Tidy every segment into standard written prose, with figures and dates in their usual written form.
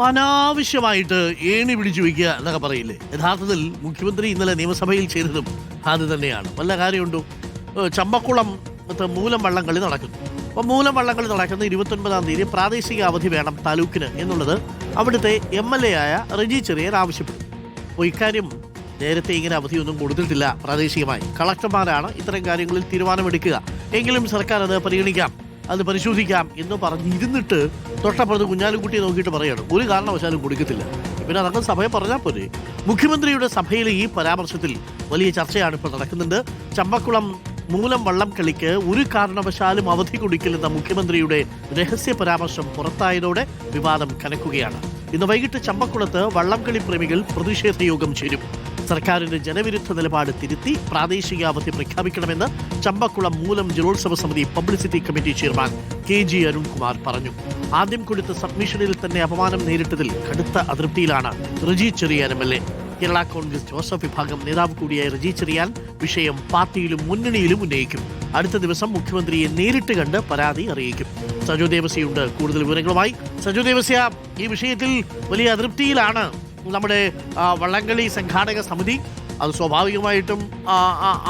അനാവശ്യമായിട്ട് ഏണി പിടിച്ചു വയ്ക്കുക എന്നൊക്കെ പറയില്ലേ? യഥാർത്ഥത്തിൽ മുഖ്യമന്ത്രി ഇന്നലെ നിയമസഭയിൽ ചെയ്തതും അത് തന്നെയാണ്. വല്ല കാര്യമുണ്ടോ? ചമ്പക്കുളം മൂലം വള്ളംകളി നടക്കുന്നു. അപ്പോൾ മൂലം വള്ളംകളി നടക്കുന്ന 29-ാം തീയതി പ്രാദേശിക അവധി വേണം താലൂക്കിന് എന്നുള്ളത് അവിടുത്തെ MLA ആയ റെജി ചെറിയാൻ ആവശ്യപ്പെട്ടു. അപ്പോൾ ഇക്കാര്യം നേരത്തെ ഇങ്ങനെ അവധിയൊന്നും കൊടുത്തിട്ടില്ല പ്രാദേശികമായി. കളക്ടർമാരാണ് ഇത്തരം കാര്യങ്ങളിൽ തീരുമാനമെടുക്കുക. എങ്കിലും സർക്കാർ അത് പരിഗണിക്കാം, അത് പരിശോധിക്കാം എന്ന് പറഞ്ഞിരുന്നിട്ട് തൊട്ടപ്പുറത്ത് കുഞ്ഞാലിക്കുട്ടിയെ നോക്കിയിട്ട് പറയാണ് ഒരു കാരണവശാലും കൊടുക്കത്തില്ല. പിന്നെ അതൊക്കെ സഭയെ പറഞ്ഞാൽ പോരെ. മുഖ്യമന്ത്രിയുടെ സഭയിലെ ഈ പരാമർശത്തിൽ വലിയ ചർച്ചയാണ് ഇപ്പോൾ നടക്കുന്നുണ്ട്. ചമ്പക്കുളം മൂലം വള്ളം കളിക്ക് ഒരു കാരണവശാലും അവധി കൊടുക്കില്ലെന്ന മുഖ്യമന്ത്രിയുടെ രഹസ്യ പരാമർശം പുറത്തായതോടെ വിവാദം കനക്കുകയാണ്. ഇന്ന് വൈകിട്ട് ചമ്പക്കുളത്ത് വള്ളംകളി പ്രേമികൾ പ്രതിഷേധ യോഗം ചേരും. സർക്കാരിന്റെ ജനവിരുദ്ധ നിലപാട് തിരുത്തി പ്രാദേശിക അവധി പ്രഖ്യാപിക്കണമെന്ന് ചമ്പക്കുളം മൂലം ജലോത്സവ സമിതി publicity committee chairman KG Arunkumar പറഞ്ഞു. ആദ്യം കൊടുത്ത സബ്മിഷനിൽ തന്നെ അപമാനം നേരിട്ടതിൽ കടുത്ത അതൃപ്തിയിലാണ് റെജി ചെറിയാൻ MLA. കേരള കോൺഗ്രസ് ജോസഫ് വിഭാഗം നേതാവ് കൂടിയായ റെജി ചെറിയാൻ വിഷയം പാർട്ടിയിലും മുന്നണിയിലും ഉന്നയിക്കും. അടുത്ത ദിവസം മുഖ്യമന്ത്രിയെ നേരിട്ട് കണ്ട് പരാതി അറിയിക്കും. സജു ദേവസ്യയുണ്ട് കൂടുതൽ വിവരങ്ങളുമായി. സജു ദേവസ്യ, ഈ വിഷയത്തിൽ വലിയ അതൃപ്തിയിലാണ് നമ്മുടെ വള്ളംകളി സംഘാടക സമിതി. അത് സ്വാഭാവികമായിട്ടും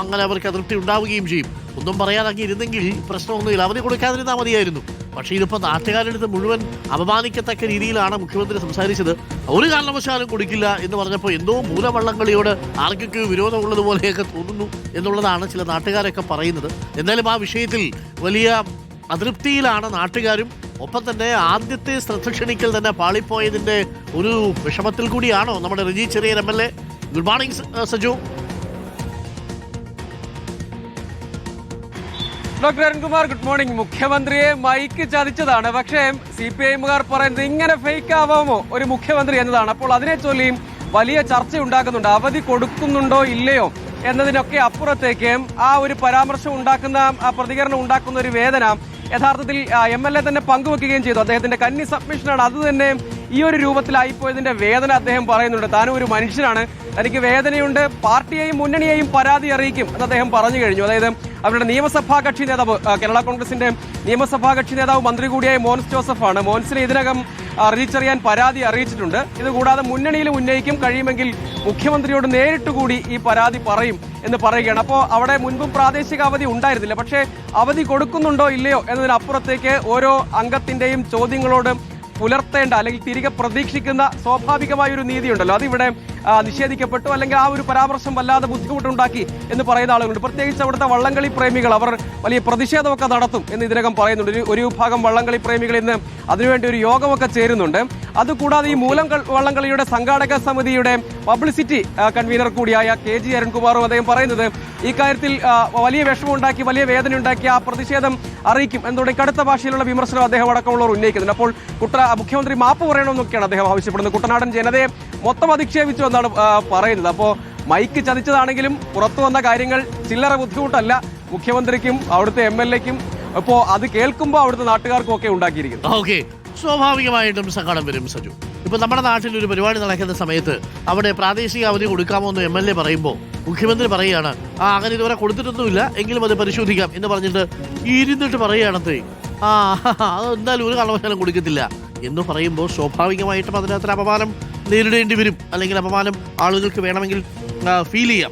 അങ്ങനെ അവർക്ക് അതൃപ്തി ഉണ്ടാവുകയും ചെയ്യും. ഒന്നും പറയാനൊക്കെ ഇരുന്നെങ്കിൽ പ്രശ്നമൊന്നുമില്ല, അവധി കൊടുക്കാതിരുന്നാൽ മതിയായിരുന്നു. പക്ഷേ ഇതിപ്പോൾ നാട്ടുകാരെടുത്ത് മുഴുവൻ അപമാനിക്കത്തക്ക രീതിയിലാണ് മുഖ്യമന്ത്രി സംസാരിച്ചത്. ഒരു കാരണവശാലും കൊടുക്കില്ല എന്ന് പറഞ്ഞപ്പോൾ എന്തോ മൂലവള്ളംകളിയോട് ആർക്കൊക്കെ വിരോധമുള്ളതുപോലെയൊക്കെ തോന്നുന്നു എന്നുള്ളതാണ് ചില നാട്ടുകാരൊക്കെ പറയുന്നത്. എന്നാലും ആ വിഷയത്തിൽ വലിയ അതൃപ്തിയിലാണ് നാട്ടുകാരും. ഒപ്പം തന്നെ ആദ്യത്തെ ശ്രദ്ധ ക്ഷണിക്കൽ തന്നെ പാളിപ്പോയതിന്റെ ഒരു വിഷമത്തിൽ കൂടിയാണോ നമ്മുടെ Reji Cherian MLA? Good morning Saju. Doctor Arunkumar, good morning. മുഖ്യമന്ത്രിയെ മൈക്ക് ചതിച്ചതാണ്. പക്ഷേ CPIMകാർ പറയുന്നത് ഇങ്ങനെ ഫേക്ക് ആവാമോ ഒരു മുഖ്യമന്ത്രി എന്നതാണ്. അപ്പോൾ അതിനെ ചൊല്ലിയും വലിയ ചർച്ച ഉണ്ടാക്കുന്നുണ്ട്. അവധി കൊടുക്കുന്നുണ്ടോ ഇല്ലയോ എന്നതിനൊക്കെ അപ്പുറത്തേക്ക് ആ ഒരു പരാമർശം ഉണ്ടാക്കുന്ന, ആ പ്രതികരണം ഉണ്ടാക്കുന്ന ഒരു വേദന യഥാർത്ഥത്തിൽ MLA തന്നെ പങ്കുവെക്കുകയും ചെയ്തു. അദ്ദേഹത്തിന്റെ കന്നി സബ്മിഷനാണ്. അത് തന്നെ ഈ ഒരു രൂപത്തിലായിപ്പോയതിന്റെ വേദന അദ്ദേഹം പറയുന്നുണ്ട്. താനും ഒരു മനുഷ്യനാണ്, തനിക്ക് വേദനയുണ്ട്, പാർട്ടിയെയും മുന്നണിയെയും പരാതി അറിയിക്കും എന്ന് അദ്ദേഹം പറഞ്ഞു കഴിഞ്ഞു. അതായത് അവരുടെ നിയമസഭാ കക്ഷി നേതാവ്, കേരള കോൺഗ്രസിന്റെ നിയമസഭാ കക്ഷി നേതാവ് മന്ത്രി കൂടിയായ മോൻസ് ജോസഫാണ്. മോൻസിനെ ഇതിനകം റെജി ചെറിയാൻ പരാതി അറിയിച്ചിട്ടുണ്ട്. ഇതുകൂടാതെ മുന്നണിയിലും ഉന്നയിക്കും, കഴിയുമെങ്കിൽ മുഖ്യമന്ത്രിയോട് നേരിട്ട് കൂടി ഈ പരാതി പറയും എന്ന് പറയുകയാണ്. അപ്പോൾ അവിടെ മുൻപും പ്രാദേശിക അവധി ഉണ്ടായിരുന്നില്ല. പക്ഷേ അവധി കൊടുക്കുന്നുണ്ടോ ഇല്ലയോ എന്നതിനപ്പുറത്തേക്ക് ഓരോ അംഗത്തിന്റെയും ചോദ്യങ്ങളോട് പുലർത്തേണ്ട അല്ലെങ്കിൽ തിരികെ പ്രതീക്ഷിക്കുന്ന സ്വാഭാവികമായ ഒരു നീതിയുണ്ടല്ലോ, അതിവിടെ നിഷേധിക്കപ്പെട്ടു. അല്ലെങ്കിൽ ആ ഒരു പരാമർശം വല്ലാതെ ബുദ്ധിമുട്ടുണ്ടാക്കി എന്ന് പറയുന്ന ആളുകളുണ്ട്. പ്രത്യേകിച്ച് അവിടുത്തെ വള്ളംകളി പ്രേമികൾ അവർ വലിയ പ്രതിഷേധമൊക്കെ നടത്തും എന്ന് ഇതിനകം പറയുന്നുണ്ട്. ഒരു വിഭാഗം വള്ളംകളി പ്രേമികൾ ഇന്ന് അതിനുവേണ്ടി ഒരു യോഗമൊക്കെ ചേരുന്നുണ്ട്. അതുകൂടാതെ ഈ മൂലം വള്ളംകളിയുടെ സംഘാടക സമിതിയുടെ പബ്ലിസിറ്റി കൺവീനർ കൂടിയായ KG അരുൺകുമാറും അദ്ദേഹം പറയുന്നത് ഈ കാര്യത്തിൽ വലിയ വിഷമമുണ്ടാക്കി, വലിയ വേദന ഉണ്ടാക്കി ആ പ്രതിഷേധം അറിയിക്കും എന്നതോടെ കടുത്ത ഭാഷയിലുള്ള വിമർശനം അദ്ദേഹം അടക്കമുള്ളവർ ഉന്നയിക്കുന്നുണ്ട്. അപ്പോൾ മുഖ്യമന്ത്രി മാപ്പ് പറയണമെന്നൊക്കെയാണ് അദ്ദേഹം ആവശ്യപ്പെടുന്നത്. കുട്ടനാടൻ ജനതയെ മൊത്തം അധിക്ഷേപിച്ചു എന്നാണ് പറയുന്നത്. അപ്പോൾ മൈക്ക് ചതിച്ചതാണെങ്കിലും പുറത്തു വന്ന കാര്യങ്ങൾ ചില്ലറ ബുദ്ധിമുട്ടല്ല മുഖ്യമന്ത്രിക്കും അവിടുത്തെ MLAക്കും. അപ്പോൾ അത് കേൾക്കുമ്പോൾ അവിടുത്തെ നാട്ടുകാർക്കും ഒക്കെ ഉണ്ടാക്കിയിരിക്കുന്നു. ഓക്കെ, സ്വാഭാവികമായിട്ടും സങ്കടം വരും സജു. ഇപ്പൊ നമ്മുടെ നാട്ടിൽ ഒരു പരിപാടി നടക്കുന്ന സമയത്ത് അവിടെ പ്രാദേശിക അവധി കൊടുക്കാമോ എന്ന് MLA പറയുമ്പോൾ മുഖ്യമന്ത്രി പറയുകയാണ് അങ്ങനെ ഇതുവരെ കൊടുത്തിട്ടൊന്നുമില്ല, എങ്കിലും അത് പരിശോധിക്കാം എന്ന് പറഞ്ഞിട്ട് ഇരുന്നിട്ട് പറയുകയാണത്രേ അത് എന്തായാലും ഒരു കാരണവശാലും കൊടുക്കത്തില്ല എന്ന് പറയുമ്പോൾ സ്വാഭാവികമായിട്ടും അതിനകത്തൊരു അപമാനം നേരിടേണ്ടി വരും. അല്ലെങ്കിൽ അപമാനം ആളുകൾക്ക് വേണമെങ്കിൽ ഫീൽ ചെയ്യാം.